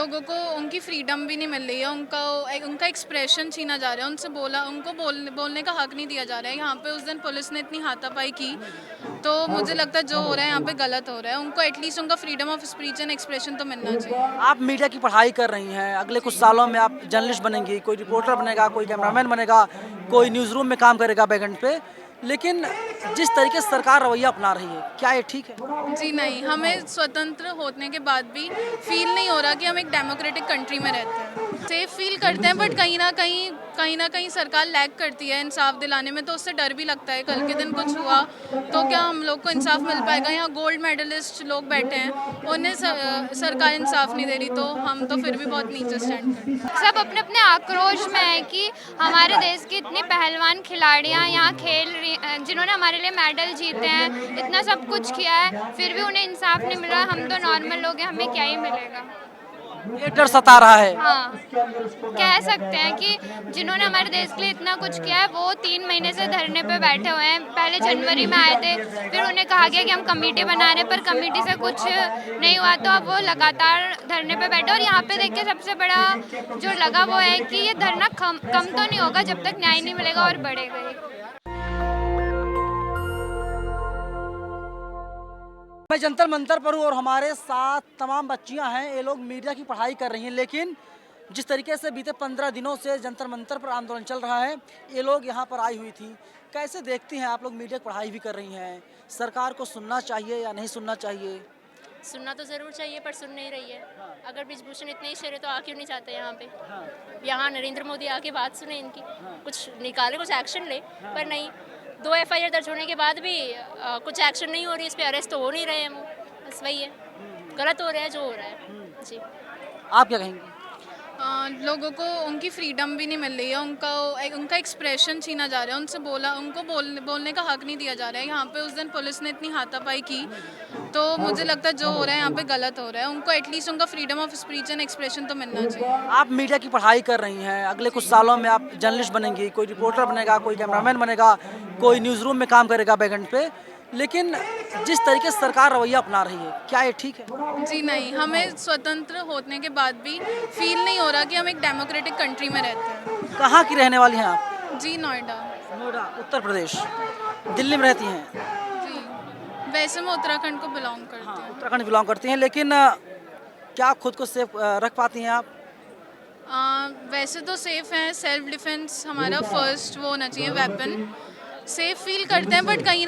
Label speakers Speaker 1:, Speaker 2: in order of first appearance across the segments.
Speaker 1: लोगों को उनकी फ्रीडम भी नहीं मिल रही है, उनका एक्सप्रेशन छीना जा रहा है, उनको बोलने का हक नहीं दिया जा रहा है। यहाँ पे उस दिन पुलिस ने इतनी हाथापाई की, तो मुझे लगता है जो हो रहा है यहाँ पे गलत हो रहा है। उनको एटलीस्ट उनका freedom of speech and expression तो मिलना चाहिए।
Speaker 2: आप मीडिया की पढ़ाई कर रही हैं, अगले कुछ सालों में आप जर्नलिस्ट बनेंगी, कोई रिपोर्टर बनेगा, कोई कैमरामैन बनेगा, कोई न्यूज़ रूम में काम करेगा बैकएंड पे। लेकिन जिस तरीके से सरकार रवैया अपना रही है, क्या ये ठीक है?
Speaker 1: जी नहीं, हमें स्वतंत्र होने के बाद भी फील नहीं हो रहा कि हम एक डेमोक्रेटिक कंट्री में रहते हैं। सेफ फील करते हैं, बट कहीं ना कहीं सरकार लैग करती है इंसाफ दिलाने में, तो उससे डर भी लगता है कल के दिन कुछ हुआ तो क्या हम लोग को इंसाफ मिल पाएगा। यहाँ गोल्ड मेडलिस्ट लोग बैठे हैं, उन्हें सरकार इंसाफ नहीं दे रही, तो हम तो फिर भी बहुत नीचे स्टैंड करते हैं।
Speaker 3: सब अपने अपने आक्रोश में है कि हमारे देश की इतनी पहलवान खिलाड़ियाँ यहाँ खेल रही, जिन्होंने हमारे लिए मेडल जीते हैं, इतना सब कुछ किया है, फिर भी उन्हें इंसाफ नहीं मिल रहा। हम तो नॉर्मल लोग हैं, हमें क्या ही मिलेगा।
Speaker 2: ये डर सता रहा है।
Speaker 3: हाँ, कह सकते हैं कि जिन्होंने हमारे देश के लिए इतना कुछ किया है, वो 3 महीने से धरने पे बैठे हुए हैं। पहले जनवरी में आए थे, फिर उन्हें कहा गया कि हम कमेटी बना रहे हैं, पर कमेटी से कुछ नहीं हुआ, तो अब वो लगातार धरने पे बैठे। और यहाँ पे देख के सबसे बड़ा जो लगा वो है कि ये धरना कम तो नहीं होगा जब तक न्याय नहीं मिलेगा, और बढ़ेगा ही।
Speaker 2: मैं जंतर मंतर पर हूँ और हमारे साथ तमाम बच्चियाँ हैं। ये लोग मीडिया की पढ़ाई कर रही हैं, लेकिन जिस तरीके से बीते 15 दिनों से जंतर मंतर पर आंदोलन चल रहा है, ये लोग यहाँ पर आई हुई थी। कैसे देखती हैं आप लोग? मीडिया की पढ़ाई भी कर रही हैं, सरकार को सुनना चाहिए या नहीं सुनना चाहिए?
Speaker 4: सुनना तो ज़रूर चाहिए, पर सुन नहीं रही है। अगर ब्रिजभूषण इतने ही शेर है तो आ क्यों नहीं चाहते यहाँ पे? यहाँ नरेंद्र मोदी आके बात सुने इनकी, कुछ निकाले, कुछ एक्शन ले, पर नहीं। 2 FIR दर्ज होने के बाद भी कुछ एक्शन नहीं हो रही, इस पे अरेस्ट तो हो नहीं रहे हैं वो। बस वही है, गलत हो रहा है जो हो रहा है। जी,
Speaker 2: आप क्या कहेंगे?
Speaker 1: लोगों को उनकी फ्रीडम भी नहीं मिल रही है, उनका एक्सप्रेशन छीना जा रहा है, उनको बोलने का हक नहीं दिया जा रहा है। यहाँ पे उस दिन पुलिस ने इतनी हाथापाई की, तो मुझे लगता है जो हो रहा है यहाँ पे गलत हो रहा है। उनको एटलीस्ट उनका freedom of speech and expression तो मिलना चाहिए।
Speaker 2: आप मीडिया की पढ़ाई कर रही हैं, अगले कुछ सालों में आप जर्नलिस्ट बनेंगी, कोई रिपोर्टर बनेगा, कोई कैमरामैन बनेगा, कोई न्यूज़ रूम में काम करेगा बैकएंड पे। लेकिन जिस तरीके से सरकार रवैया अपना रही है, क्या ये ठीक है?
Speaker 1: जी नहीं, हमें स्वतंत्र होने के बाद भी फील नहीं हो रहा कि हम एक डेमोक्रेटिक कंट्री में रहते हैं।
Speaker 2: कहाँ की रहने वाली हैं आप?
Speaker 1: जी नोएडा।
Speaker 2: नोएडा, उत्तर प्रदेश। दिल्ली में रहती हैं?
Speaker 1: जी, वैसे मैं उत्तराखंड को बिलोंग करती हूँ।
Speaker 2: उत्तराखंड बिलोंग करती हैं, लेकिन क्या खुद को सेफ रख पाती हैं आप?
Speaker 1: वैसे तो सेफ है, सेल्फ डिफेंस हमारा फर्स्ट वो होना चाहिए वेपन। सेफ फील करते हैं, बट कहीं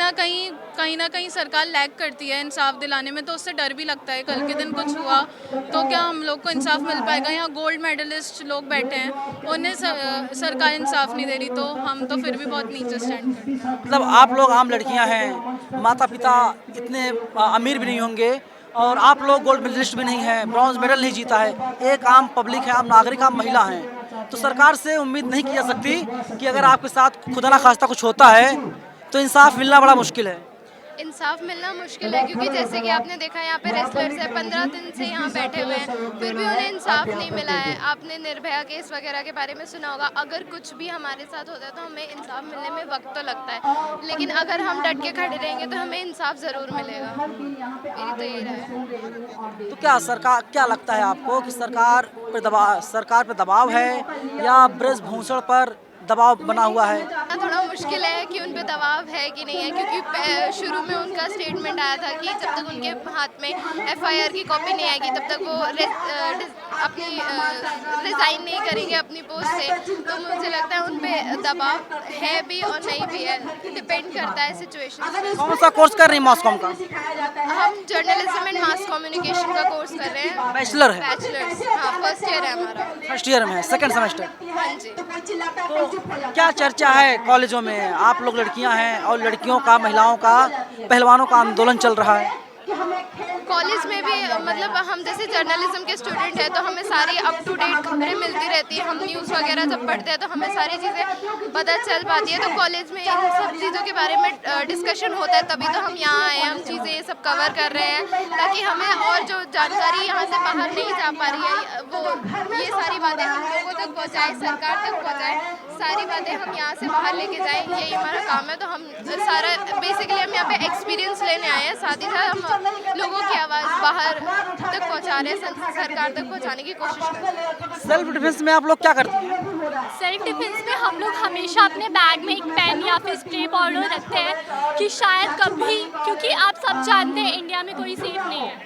Speaker 1: ना कहीं सरकार लैग करती है इंसाफ दिलाने में, तो उससे डर भी लगता है कल के दिन कुछ हुआ तो क्या हम लोग को इंसाफ मिल पाएगा। यहाँ गोल्ड मेडलिस्ट लोग बैठे हैं, उन्हें सरकार इंसाफ नहीं दे रही, तो हम तो फिर भी बहुत नीचे स्टैंड करते हैं।
Speaker 2: मतलब आप लोग आम लड़कियां हैं, माता पिता इतने अमीर भी नहीं होंगे, और आप लोग गोल्ड मेडलिस्ट भी नहीं हैं, ब्रॉन्ज मेडल नहीं जीता है, एक आम पब्लिक है, आम नागरिक, आम महिला हैं, तो सरकार से उम्मीद नहीं की जा सकती कि अगर आपके साथ खुदा ना खास्ता कुछ होता है तो इंसाफ मिलना बड़ा मुश्किल है।
Speaker 3: इंसाफ मिलना मुश्किल है, क्योंकि जैसे कि आपने देखा यहाँ पे रेसलर्स है, 15 दिन से यहाँ बैठे हुए हैं, फिर भी उन्हें इंसाफ नहीं मिला है। आपने निर्भया केस वगैरह के बारे में सुना होगा। अगर कुछ भी हमारे साथ होता है तो हमें इंसाफ मिलने में वक्त तो लगता है, लेकिन अगर हम डट के खड़े रहेंगे तो हमें इंसाफ ज़रूर मिलेगा। मेरी तो यही राय है।
Speaker 2: तो क्या सरकार, क्या लगता है आपको कि सरकार पे दबाव है या ब्रजभूषण पर दबाव बना हुआ है?
Speaker 3: थोड़ा मुश्किल है कि उन पे दबाव है कि नहीं है, क्योंकि शुरू में उनका स्टेटमेंट आया था कि जब तक उनके हाथ में FIR की कॉपी नहीं आएगी तब तक वो अपनी रिज़ाइन नहीं करेंगे अपनी पोस्ट से। तो मुझे लगता है उन पे दबाव है भी और नहीं भी है, डिपेंड करता है सिचुएशन।
Speaker 2: कौन सा कोर्स कर रही हैं मॉस्कॉम का?
Speaker 3: हम जर्नलिज्म एंड मास कम्युनिकेशन का कोर्स कर रहे हैं।
Speaker 2: बैचलर है?
Speaker 3: बैचलर्स, हाँ, फर्स्ट ईयर है हमारा।
Speaker 2: फर्स्ट ईयर में है, सेकंड सेमेस्टर।
Speaker 3: हाँ जी।
Speaker 2: तो क्या चर्चा है कॉलेजों में? आप लोग लड़कियां हैं और लड़कियों का, महिलाओं का, पहलवानों का आंदोलन चल रहा है।
Speaker 3: कॉलेज में भी मतलब हम जैसे जर्नलिज्म के स्टूडेंट हैं तो हमें सारी अप टू डेट खबरें मिलती रहती है। हम न्यूज़ वगैरह जब पढ़ते हैं तो हमें सारी चीज़ें पता चल पाती है। तो कॉलेज में इन सब चीज़ों के बारे में डिस्कशन होता है, तभी तो हम यहाँ आए हैं। हम चीज़ें ये सब कवर कर रहे हैं ताकि हमें और जो जानकारी यहाँ से बाहर नहीं जा पा रही है वो ये सारी बातें हम लोगों तक पहुँचाएँ, सरकार तक पहुँचाएँ, सारी बातें हम यहाँ से बाहर लेके जाएँ, यही हमारा काम है। तो हम सारा बेसिकली हम यहाँ पे एक्सपीरियंस लेने आए हैं, साथ ही साथ हम लोगों की आवाज़ बाहर तक पहुंचा रहे हैं, सरकार तक पहुंचाने की कोशिश कर रहे हैं।
Speaker 2: सेल्फ डिफेंस में आप लोग क्या करते हैं?
Speaker 5: सेल्फ डिफेंस में हम लोग हमेशा अपने बैग में एक पेन या फिर स्प्रे पाउडर रखते हैं कि शायद कभी, क्योंकि आप सब जानते हैं इंडिया में कोई सेफ नहीं है।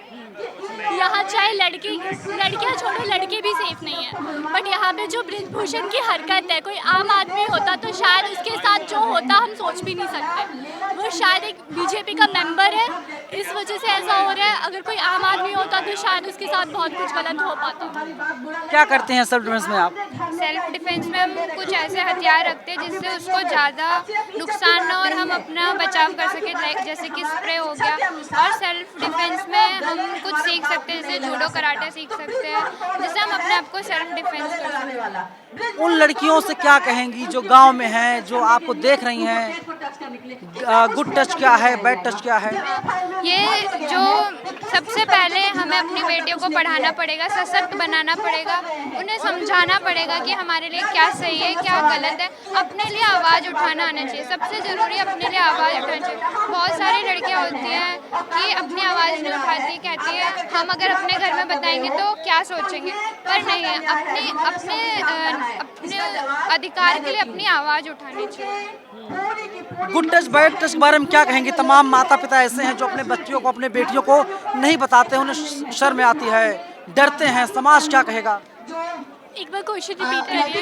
Speaker 5: यहाँ चाहे लड़कियाँ छोड़ो, लड़के भी सेफ नहीं है। बट यहाँ पे जो ब्रिजभूषण की हरकत है, कोई आम आदमी होता तो शायद उसके साथ जो होता हम सोच भी नहीं सकते। वो शायद एक बीजेपी का मेंबर है, इस वजह से ऐसा हो रहा है। अगर कोई आम आदमी होता तो शायद उसके साथ बहुत कुछ गलत हो पाता।
Speaker 2: क्या करते हैं सेल्फ डिफेंस में आप?
Speaker 3: सेल्फ डिफेंस में हम कुछ ऐसे हथियार रखते हैं जिससे उसको ज़्यादा नुकसान ना और हम अपना बचाव कर सकें, जैसे कि स्प्रे हो गया। और सेल्फ डिफेंस में हम कुछ सीख सकते हैं, जैसे जूडो कराटे सीख सकते हैं, जिससे हम अपने आप को सेल्फ डिफेंस कर सकते हैं।
Speaker 2: उन लड़कियों से क्या कहेंगी जो गांव में हैं, जो आपको देख रही हैं? गुड टच क्या है, बैड टच क्या है?
Speaker 3: ये जो सबसे पहले हमें अपनी बेटियों को पढ़ाना पड़ेगा, सशक्त बनाना पड़ेगा, उन्हें समझाना पड़ेगा कि हमारे लिए क्या सही है क्या गलत है। अपने लिए आवाज़ उठाना आना चाहिए, सबसे ज़रूरी अपने लिए आवाज़ उठाना चाहिए। बहुत सारी लड़कियां होती हैं कि अपनी आवाज़ नहीं उठाती, कहती है हम अगर अपने घर में बताएंगे तो क्या सोचेंगे, पर नहीं, अपने अधिकार के लिए अपनी आवाज़ उठानी चाहिए।
Speaker 2: गुड टच बैड टच के बारे में क्या कहेंगे? तमाम माता पिता ऐसे हैं जो अपने बच्चियों को, अपने बेटियों को नहीं बताते, उन्हें शर्म आती है, डरते हैं। समाज क्या कहेगा?
Speaker 5: एक बार क्वेश्चन रिपीट करिए।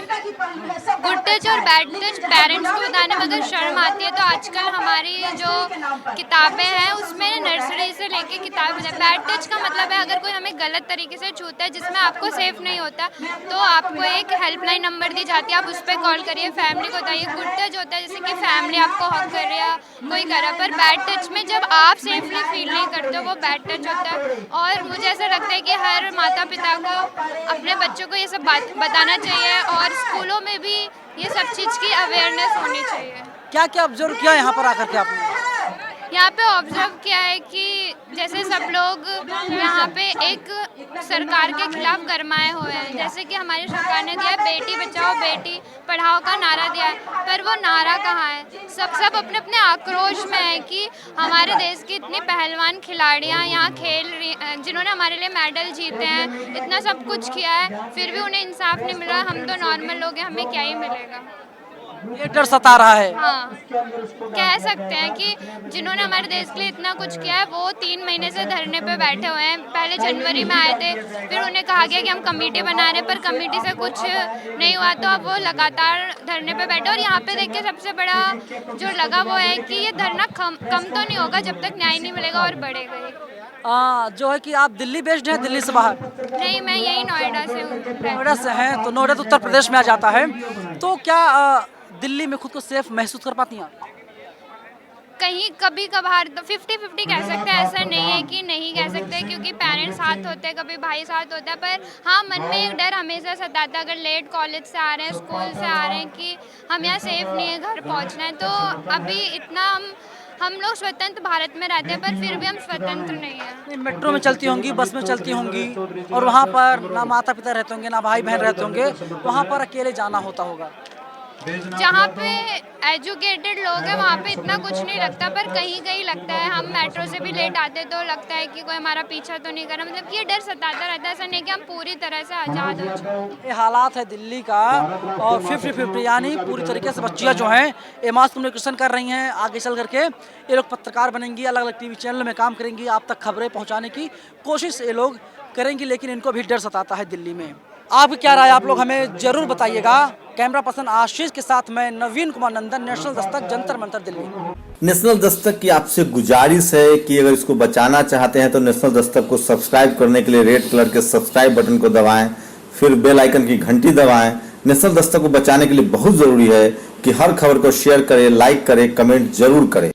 Speaker 3: गुड टच और बैड टच पेरेंट्स को बताने में अगर शर्म आती है तो आजकल हमारी जो किताबें हैं उसमें नर्सरी से लेके किताबें। बैड टच का मतलब है अगर कोई हमें गलत तरीके से छूता है जिसमें आपको सेफ नहीं होता तो आपको एक हेल्पलाइन नंबर दी जाती है, आप उस पर कॉल करिए, फैमिली को बताइए। गुड टच होता है जैसे कि फैमिली आपको हक कर रही है, कोई कर रहा है। पर बैड टच में जब आप सेफली फील नहीं करते हो वो बैड टच होता है। और मुझे ऐसा लगता है कि हर माता पिता को अपने बच्चों को ये सब बताना चाहिए और स्कूलों में भी ये सब चीज़ की अवेयरनेस होनी चाहिए।
Speaker 2: क्या क्या ऑब्जर्व किया यहाँ पर आकर के आपने?
Speaker 3: यहाँ पे ऑब्जर्व किया है कि जैसे सब लोग यहाँ पे एक सरकार के खिलाफ गरमाए हुए हैं। जैसे कि हमारी सरकार ने दिया है बेटी बचाओ बेटी पढ़ाओ का नारा दिया है, पर वो नारा कहाँ है? सब अपने अपने आक्रोश में है कि हमारे देश की इतनी पहलवान खिलाड़ियाँ यहाँ खेल रही, जिन्होंने हमारे लिए मेडल जीते हैं, इतना सब कुछ किया है, फिर भी उन्हें इंसाफ नहीं मिला। हम तो नॉर्मल लोग हैं, हमें क्या ही मिलेगा?
Speaker 2: ये डर सता रहा है।
Speaker 3: हाँ, कह सकते हैं कि जिन्होंने हमारे देश के लिए इतना कुछ किया है वो 3 महीने से धरने पे बैठे हुए हैं। पहले जनवरी में आए थे, फिर उन्हें कहा गया कि हम कमेटी बना रहे हैं, पर कमेटी से कुछ नहीं हुआ तो अब वो लगातार धरने पे बैठे। और यहाँ पे देख के सबसे बड़ा जो लगा वो है कि ये धरना कम तो नहीं होगा जब तक न्याय नहीं मिलेगा और बढ़ेगा ही।
Speaker 2: जो है कि आप दिल्ली बेस्ड हैं, दिल्ली से बाहर?
Speaker 3: नहीं, मैं यही नोएडा से हूँ।
Speaker 2: नोएडा से हैं, तो नोएडा तो उत्तर प्रदेश में आ जाता है। तो क्या दिल्ली में खुद को सेफ महसूस कर पाती हैं?
Speaker 3: कहीं कभी कभार तो 50-50 कह सकते हैं, ऐसा नहीं है कि नहीं कह सकते, क्योंकि पेरेंट्स साथ होते हैं, कभी भाई साथ होता है। पर हाँ, मन में एक डर हमेशा सताता है। अगर लेट कॉलेज से आ रहे हैं, स्कूल से आ रहे हैं कि हम यहाँ सेफ नहीं है, घर पहुँचना है। तो अभी इतना हम लोग स्वतंत्र भारत में रहते हैं पर फिर भी हम स्वतंत्र नहीं हैं।
Speaker 2: मेट्रो में चलती होंगी, बस में चलती होंगी, और वहाँ पर ना माता पिता रहते होंगे ना भाई बहन रहते होंगे, वहाँ पर अकेले जाना होता होगा।
Speaker 3: जहाँ पे एजुकेटेड लोग हैं वहाँ पे इतना कुछ नहीं लगता, पर कहीं कहीं लगता है। हम मेट्रो से भी लेट आते तो लगता है कि कोई हमारा पीछा तो नहीं कर रहा, मतलब कि ये डर सताता रहता है। ऐसा नहीं कि हम पूरी तरह से आज़ाद हो जाए।
Speaker 2: ये हालात है दिल्ली का, और 50-50 यानी पूरी तरीके से बच्चियाँ जो हैं ये मास कम्युनिकेशन कर रही हैं। आगे चल करके ये लोग पत्रकार बनेंगी, अलग अलग टीवी चैनल में काम करेंगी, आप तक खबरें पहुँचाने की कोशिश ये लोग करेंगी, लेकिन इनको भी डर सताता है दिल्ली में। आपकी क्या राय, आप लोग हमें जरूर बताइएगा। कैमरा पर्सन आशीष के साथ मैं नवीन कुमार नंदन, नेशनल दस्तक, जंतर मंतर, दिल्ली।
Speaker 6: नेशनल दस्तक की आपसे गुजारिश है कि अगर इसको बचाना चाहते हैं तो नेशनल दस्तक को सब्सक्राइब करने के लिए रेड कलर के सब्सक्राइब बटन को दबाएं, फिर बेल आइकन की घंटी दबाएं। नेशनल दस्तक को बचाने के लिए बहुत जरूरी है कि हर खबर को शेयर करें, लाइक करें, कमेंट जरूर करें।